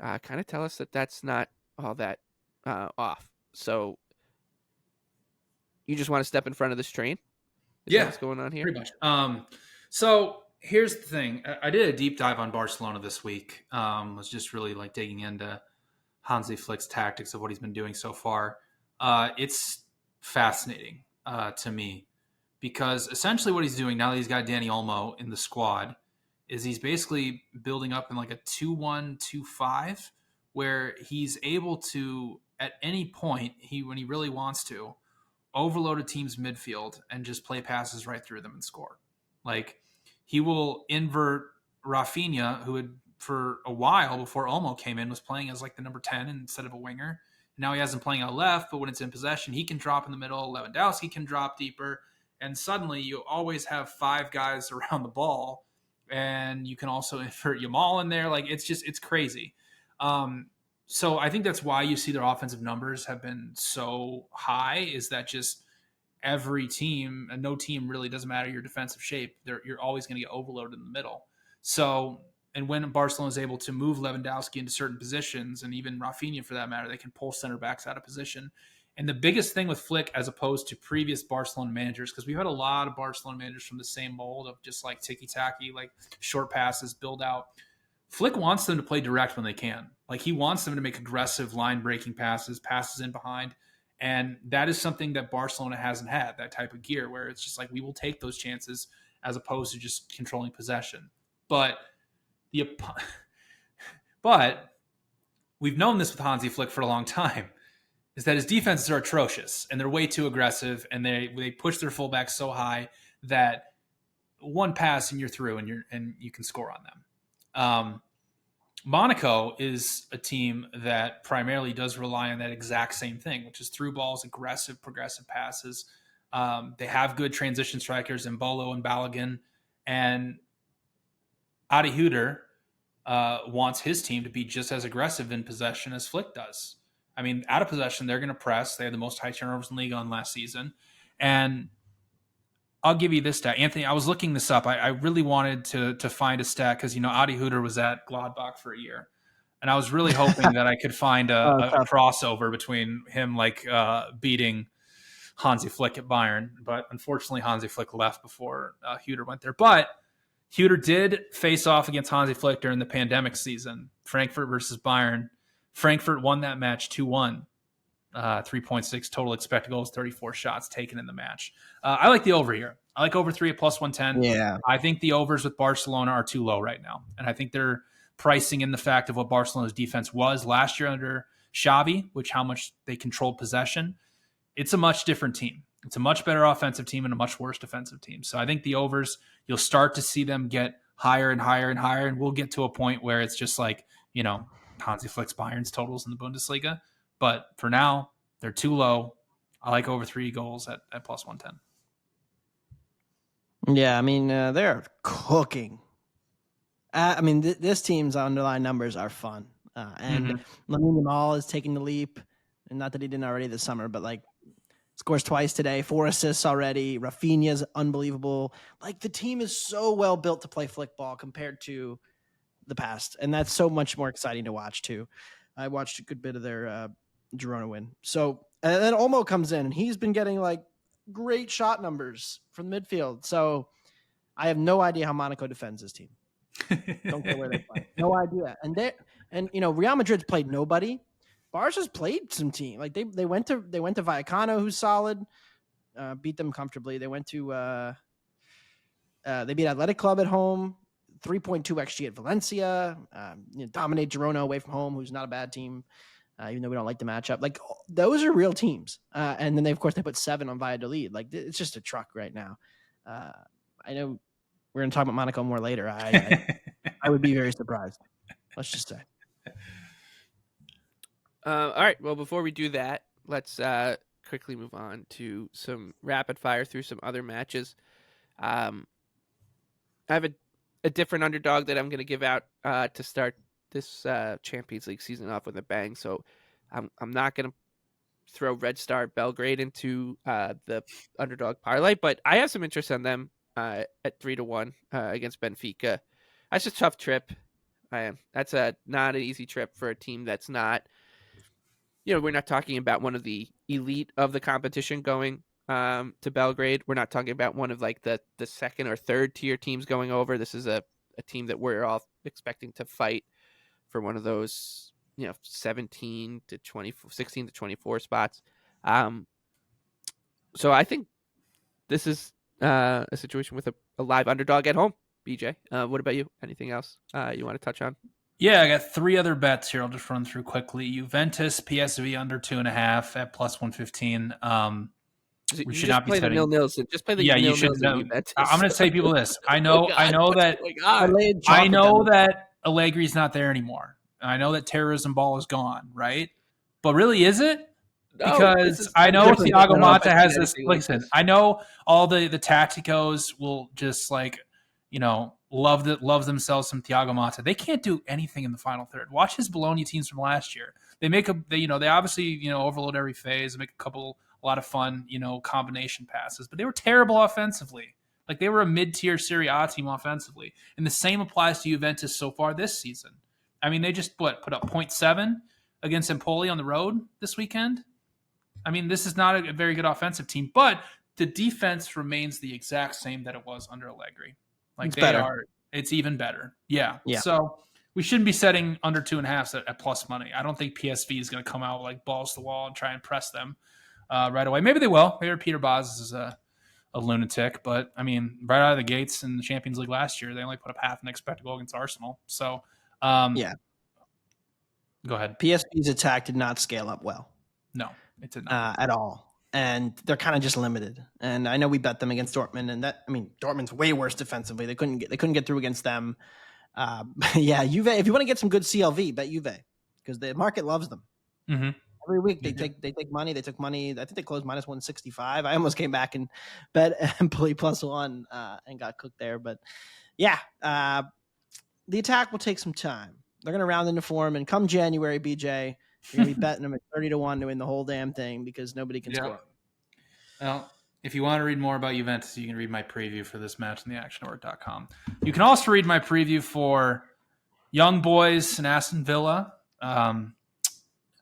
kind of tell us that that's not all that off. So you just want to step in front of this train? Is that what's going on here? Pretty much. So here's the thing. I did a deep dive on Barcelona this week. Was just really like digging into Hansi Flick's tactics of what he's been doing so far. It's fascinating to me because essentially what he's doing now that he's got Danny Olmo in the squad is he's basically building up in like a 2-1-2-5 where he's able to, at any point, when he really wants to, overload a team's midfield and just play passes right through them and score. Like he will invert Rafinha, who had for a while before Olmo came in was playing as like the number 10 instead of a winger. Now he hasn't playing out left, but when it's in possession, he can drop in the middle. Lewandowski can drop deeper. And suddenly you always have 5 guys around the ball. And you can also invert Yamal in there. Like it's crazy. So I think that's why you see their offensive numbers have been so high, is that just every team, and no team really, doesn't matter your defensive shape, you're always going to get overloaded in the middle. So and when Barcelona is able to move Lewandowski into certain positions, and even Rafinha for that matter, they can pull center backs out of position. And the biggest thing with Flick, as opposed to previous Barcelona managers, because we've had a lot of Barcelona managers from the same mold of just like ticky-tacky, like short passes, build out. Flick wants them to play direct when they can. Like, he wants them to make aggressive line-breaking passes in behind. And that is something that Barcelona hasn't had, that type of gear, where it's just like, we will take those chances as opposed to just controlling possession. But we've known this with Hansi Flick for a long time, is that his defenses are atrocious and they're way too aggressive, and they push their fullbacks so high that one pass and you're through, and you can score on them. Monaco is a team that primarily does rely on that exact same thing, which is through balls, aggressive, progressive passes. They have good transition strikers in Bolo and Balogun, and Adi Hütter wants his team to be just as aggressive in possession as Flick does. I mean, out of possession, they're going to press. They had the most high turnovers in the league on last season. And I'll give you this stat. Anthony, I was looking this up. I really wanted to find a stat because, Adi Hütter was at Gladbach for a year. And I was really hoping that I could find a crossover between him beating Hansi Flick at Bayern. But unfortunately, Hansi Flick left before Hütter went there. But Hütter did face off against Hansi Flick during the pandemic season, Frankfurt versus Bayern. Frankfurt won that match 2-1, 3.6 total expected goals, 34 shots taken in the match. I like the over here. I like over 3 at plus 110. Yeah. I think the overs with Barcelona are too low right now. And I think they're pricing in the fact of what Barcelona's defense was last year under Xavi, how much they controlled possession. It's a much different team. It's a much better offensive team and a much worse defensive team. So I think the overs, you'll start to see them get higher and higher and higher. And we'll get to a point where it's just like, Hansi Flick's Bayern's totals in the Bundesliga. But for now, they're too low. I like over 3 goals at plus 110. Yeah, I mean, they're cooking. This team's underlying numbers are fun. And Lamine Yamal is taking the leap. And not that he didn't already this summer, but scores twice today, 4 assists already. Rafinha's unbelievable. The team is so well built to play flick ball compared to the past. And that's so much more exciting to watch too. I watched a good bit of their Girona win. So, and then Olmo comes in and he's been getting great shot numbers from the midfield. So I have no idea how Monaco defends this team. Don't care where they play. No idea. And Real Madrid's played nobody. Barca's played some team. They went to Vallecano, who's solid, beat them comfortably. They went to they beat Athletic Club at home, 3.2 XG at Valencia, dominate Girona away from home, who's not a bad team, even though we don't like the matchup. Those are real teams. And then they put 7 on Valladolid. It's just a truck right now. I know we're going to talk about Monaco more later. I would be very surprised. Let's just say. All right. Well, before we do that, let's quickly move on to some rapid fire through some other matches. I have a different underdog that I'm going to give out to start this Champions League season off with a bang. So I'm not going to throw Red Star Belgrade into the Underdog Parlay, but I have some interest on them at 3-1 against Benfica. That's a tough trip. That's not an easy trip for a team that's not. We're not talking about one of the elite of the competition going to Belgrade. We're not talking about one of the second or third tier teams going over. This is a team that we're all expecting to fight for one of those, 17 to 24, 16 to 24 spots. So I think this is a situation with a live underdog at home. BJ, what about you? Anything else you want to touch on? Yeah, I got 3 other bets here. I'll just run through quickly. Juventus, PSV under 2.5 at plus 115. We should not be setting. Nil-nils. Just play the yeah. You should. I'm going to say people this. I know that Allegri's not there anymore. I know that terrorism ball is gone, right? But really, is it? No, because I know Thiago Motta has this. Listen, I know all the Tacticos will just love themselves some Thiago Motta. They can't do anything in the final third. Watch his Bologna teams from last year. They obviously overload every phase, make a lot of fun combination passes, but they were terrible offensively. Like they were a mid-tier Serie A team offensively. And the same applies to Juventus so far this season. I mean, they just put up 0.7 against Empoli on the road this weekend. I mean, this is not a very good offensive team, but the defense remains the exact same that it was under Allegri. Like It's they better. are, it's even better. Yeah. Yeah. So we shouldn't be setting under 2.5 at plus money. I don't think PSV is going to come out like balls to the wall and try and press them right away. Maybe they will. Maybe Peter Bosz is a lunatic, but I mean, right out of the gates in the Champions League last year, they only put up half an expected goal against Arsenal. So, Yeah. Go ahead. PSV's attack did not scale up well. No, it did not at all. And they're kind of just limited. And I know we bet them against Dortmund, and Dortmund's way worse defensively. They couldn't get through against them. Yeah, Juve. If you want to get some good CLV, bet Juve because the market loves them. Mm-hmm. Every week they take money. They took money. I think they closed minus 165. I almost came back and bet Empoli +1 and got cooked there. But yeah, the attack will take some time. They're going to round into form, and come January, BJ, you're going to be betting them at 30-1 to win the whole damn thing because nobody can score. Well, if you want to read more about Juventus, you can read my preview for this match on theactionnetwork.com. You can also read my preview for Young Boys and Aston Villa. I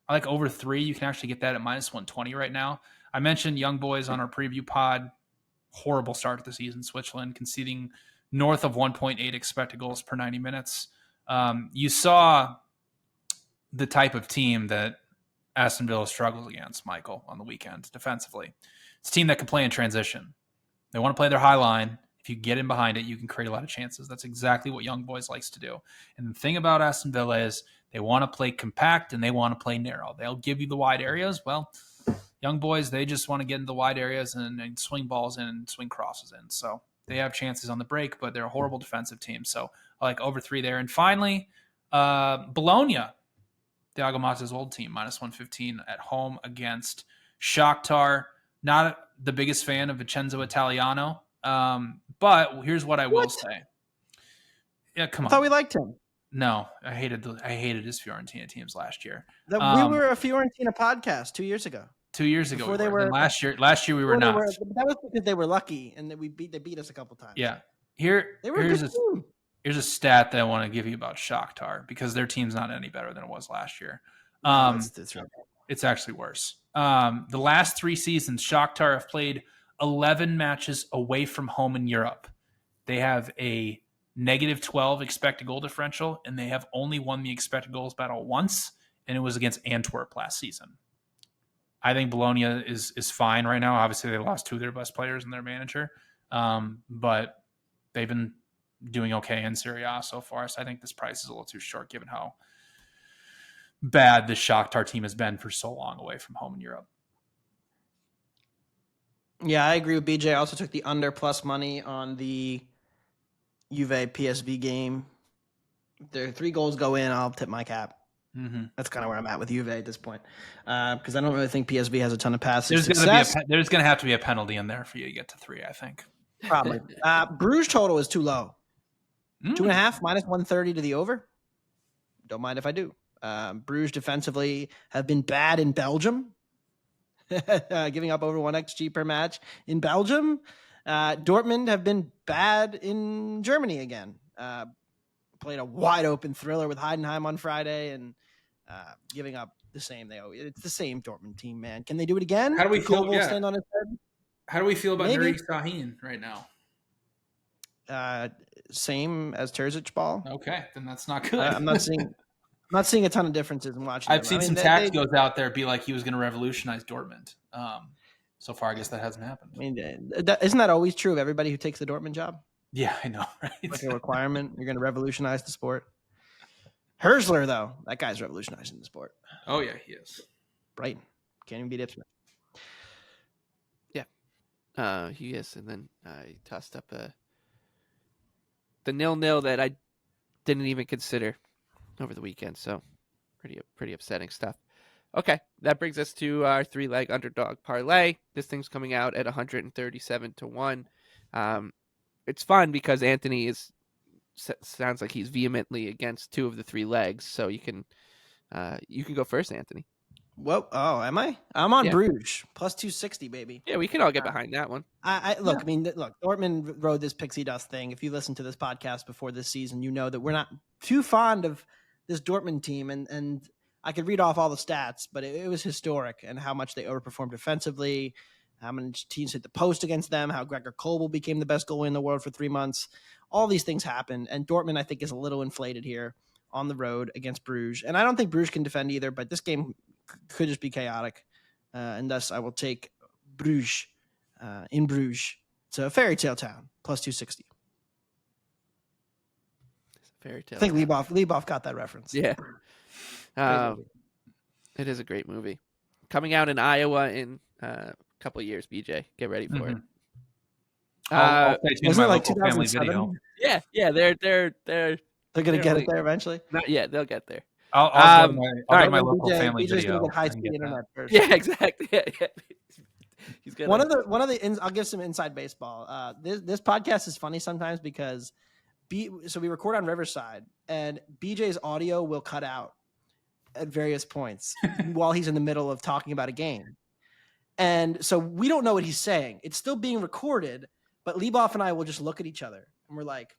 like over 3. You can actually get that at minus 120 right now. I mentioned Young Boys on our preview pod. Horrible start to the season. Switzerland conceding north of 1.8 expected goals per 90 minutes. You saw the type of team that Aston Villa struggles against, Michael, on the weekend defensively. It's a team that can play in transition. They want to play their high line. If you get in behind it, you can create a lot of chances. That's exactly what Young Boys likes to do. And the thing about Aston Villa is they want to play compact and they want to play narrow. They'll give you the wide areas. Well, Young Boys, they just want to get into the wide areas and swing balls in and swing crosses in. So they have chances on the break, but they're a horrible defensive team. So I like over 3 there. And finally, Bologna, Thiago Motta's old team, minus 115 at home against Shakhtar. Not the biggest fan of Vincenzo Italiano, but here's what I will say. Yeah, come on. I thought we liked him. No, I hated his Fiorentina teams last year. We were a Fiorentina podcast 2 years ago. 2 years ago, Before they were. Last year we were not. That was because they were lucky and that they beat us a couple times. Yeah. Here's a stat that I want to give you about Shakhtar because their team's not any better than it was last year. That's right. It's actually worse. The last 3 seasons, Shakhtar have played 11 matches away from home in Europe. They have a negative 12 expected goal differential, and they have only won the expected goals battle once, and it was against Antwerp last season. I think Bologna is fine right now. Obviously, they lost 2 of their best players and their manager, but they've been doing okay in Serie A so far. So I think this price is a little too short given how bad the Shakhtar team has been for so long away from home in Europe. Yeah, I agree with BJ. I also took the under plus money on the Juve PSV game. If there are 3 goals go in, I'll tip my cap. Mm-hmm. That's kind of where I'm at with Juve at this point, because I don't really think PSV has a ton of passing There's success. There's going to have to be a penalty in there for you to get to 3, I think. Probably. Bruges total is too low. 2.5 minus 130 to the over. Don't mind if I do. Bruges defensively have been bad in Belgium, giving up over 1 XG per match in Belgium. Dortmund have been bad in Germany again. Played a wide open thriller with Heidenheim on Friday and giving up the same. It's the same Dortmund team, man. Can they do it again? How do we feel? Yeah. Stand on his head? How do we feel about Maybe. Nuri Sahin right now? Same as Terzic ball. Okay, then that's not good. I'm not seeing a ton of differences in watching. I've seen some tax goes out there be like he was going to revolutionize Dortmund. So far, I guess that hasn't happened. I mean, isn't that always true of everybody who takes the Dortmund job? Yeah, I know, right? Like a requirement. You're going to revolutionize the sport. Herzler, though, that guy's revolutionizing the sport. Oh, yeah, he is. Brighton. Can't even beat Ipswich. Yeah. He is. And then I tossed up the 0-0 that I didn't even consider over the weekend. So pretty upsetting stuff. Okay, that brings us to our 3-leg underdog parlay. This thing's coming out at 137 to 1. It's fun because Anthony sounds like he's vehemently against 2 of the 3 legs. So you can go first, Anthony. Whoa! Oh, am I? I'm on Yeah. Bruges plus 260, baby. Yeah, we can all get behind that one. I look. I mean, look. Dortmund rode this pixie dust thing. If you listen to this podcast before this season, you know that we're not too fond of this Dortmund team, and I could read off all the stats, but it was historic and how much they overperformed defensively, how many teams hit the post against them, how Gregor Kobel became the best goalie in the world for 3 months. All these things happened, and Dortmund, I think, is a little inflated here on the road against Bruges, and I don't think Bruges can defend either. But this game could just be chaotic, and thus I will take Bruges in Bruges. It's a fairy tale town plus 260. Fairy tale. I think Lieboff got that reference. Yeah. It is a great movie. Coming out in Iowa in a couple of years, BJ. Get ready for it. I'll stay tuned to wasn't my it like local family 2007? video. Yeah, they're gonna get it there eventually. not yet. They'll get there. I'll go to my then local family BJ's video. gonna get high and speed get internet first. Yeah, exactly. Yeah. He's gonna... One of the I'll give some inside baseball. This podcast is funny sometimes because so we record on Riverside and BJ's audio will cut out at various points while he's in the middle of talking about a game. And so we don't know what he's saying. It's still being recorded, but Lieboff and I will just look at each other and we're like,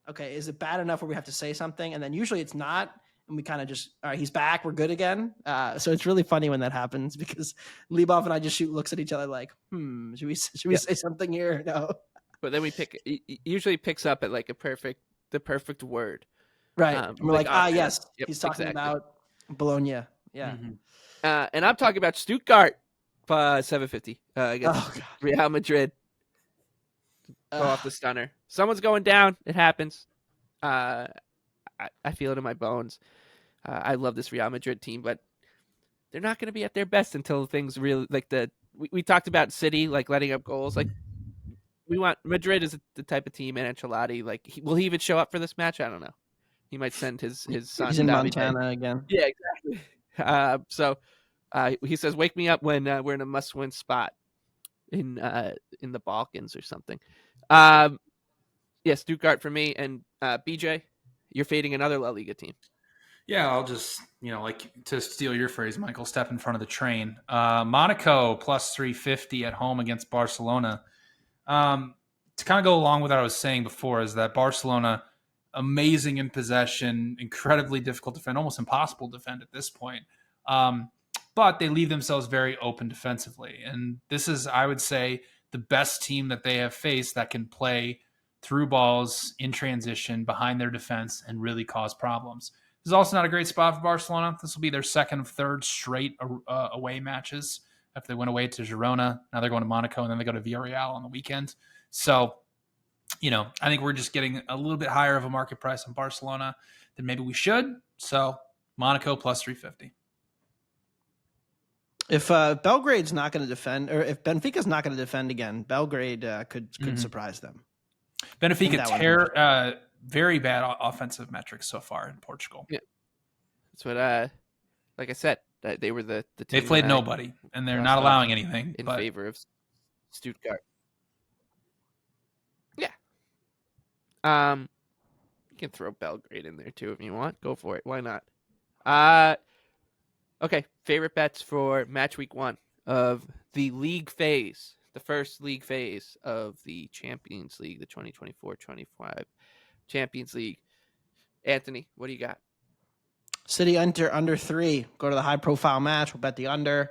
okay, is it bad enough where we have to say something? And then usually it's not. And we kind of just, all right, he's back. We're good again. So it's really funny when that happens because Lieboff and I just looks at each other like, should we say something here? No. But then he usually picks up at like the perfect word. Right. We're like, yes, yep, he's talking exactly. about Bologna. Yeah. Mm-hmm. And I'm talking about Stuttgart 750 against Real Madrid. Go off the stunner. Someone's going down. It happens. I feel it in my bones. I love this Real Madrid team, but they're not going to be at their best until things really like we talked about City like letting up goals. Like we want Madrid is the type of team, and Ancelotti like will he even show up for this match? I don't know. He might send his son. He's in Davide. Montana again. Yeah, exactly. So he says, "Wake me up when we're in a must-win spot in the Balkans or something." Yeah, Stuttgart for me, and BJ, you're fading another La Liga team. Yeah, I'll just, like to steal your phrase, Michael, step in front of the train. Monaco plus 350 at home against Barcelona. To kind of go along with what I was saying before is that Barcelona, amazing in possession, incredibly difficult to defend, almost impossible to defend at this point. But they leave themselves very open defensively. And this is, I would say, the best team that they have faced that can play through balls in transition behind their defense and really cause problems. This is also not a great spot for Barcelona. This will be their second of third straight away matches after they went away to Girona. Now they're going to Monaco, and then they go to Villarreal on the weekend. So, I think we're just getting a little bit higher of a market price on Barcelona than maybe we should. So Monaco plus 350. If Belgrade's not going to defend, or if Benfica's not going to defend again, Belgrade could surprise them. Benfica very bad offensive metrics so far in Portugal. Yeah, that's what like I said, they were the team they played nobody, and they're not allowing anything in favor of Stuttgart. Yeah, you can throw Belgrade in there too if you want. Go for it. Why not? Okay, favorite bets for match week 1 of the league phase, the first league phase of the Champions League, the 2024-25 Champions League. Anthony, what do you got? City under 3. Go to the high-profile match. We'll bet the under.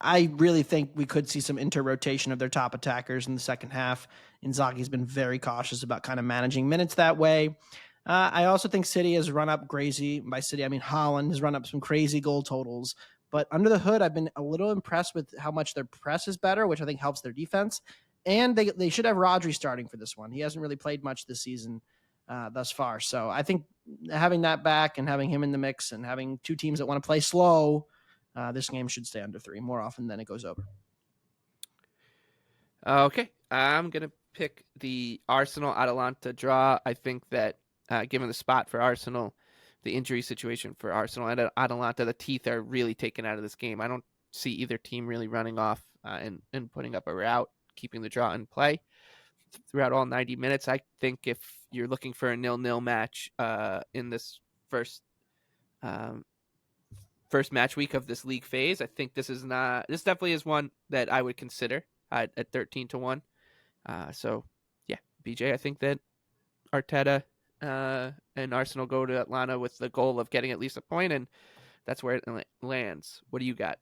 I really think we could see some inter-rotation of their top attackers in the second half. Inzaghi's been very cautious about kind of managing minutes that way. I also think City has run up crazy. By City, I mean Holland has run up some crazy goal totals. But under the hood, I've been a little impressed with how much their press is better, which I think helps their defense. And they should have Rodri starting for this one. He hasn't really played much this season thus far. So I think having that back and having him in the mix and having two teams that want to play slow, this game should stay under 3 more often than it goes over. Okay, I'm going to pick the Arsenal-Atalanta draw. I think that given the spot for Arsenal, the injury situation for Arsenal and Atalanta, the teeth are really taken out of this game. I don't see either team really running off and putting up a rout, keeping the draw in play throughout all 90 minutes. I think if you're looking for a 0-0 match in this first first match week of this league phase. I think this definitely is one that I would consider at 13-1. So yeah, BJ, I think that Arteta and Arsenal go to Atlanta with the goal of getting at least a point, and that's where it lands. What do you got?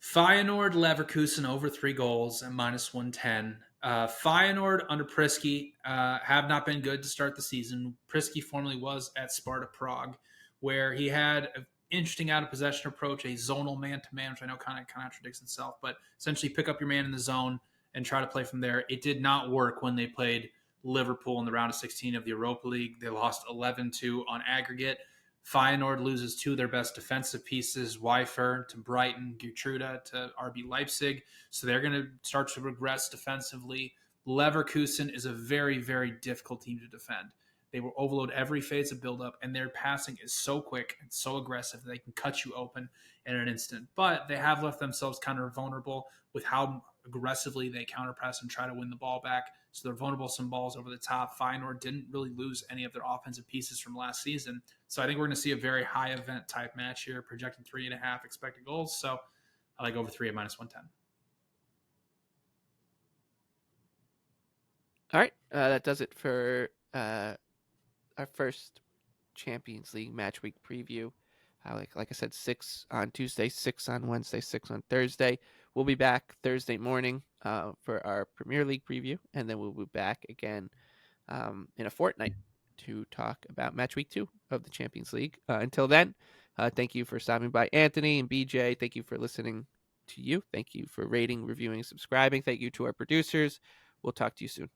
Feyenoord Leverkusen over 3 goals at -110. Feyenoord under Prisky have not been good to start the season. Prisky formerly was at Sparta Prague, where he had an interesting out of possession approach, a zonal man-to-man, which I know kind of contradicts itself, but essentially pick up your man in the zone and try to play from there. It did not work when they played Liverpool in the round of 16 of the Europa League. They lost 11-2 on aggregate. Feyenoord loses 2 of their best defensive pieces, Weifer to Brighton, Gertruda to RB Leipzig. So they're going to start to regress defensively. Leverkusen is a very, very difficult team to defend. They will overload every phase of buildup, and their passing is so quick and so aggressive that they can cut you open in an instant. But they have left themselves kind of vulnerable with how aggressively they counterpress and try to win the ball back. So they're vulnerable to some balls over the top. Feyenoord didn't really lose any of their offensive pieces from last season. So I think we're going to see a very high event type match here, projecting 3.5 expected goals. So I like over 3 at -110. All right. That does it for our first Champions League match week preview. Like I said, 6 on Tuesday, 6 on Wednesday, 6 on Thursday. We'll be back Thursday morning for our Premier League preview, and then we'll be back again in a fortnight to talk about match week 2 of the Champions League. Until then, thank you for stopping by, Anthony and BJ. Thank you for listening to you. Thank you for rating, reviewing, subscribing. Thank you to our producers. We'll talk to you soon.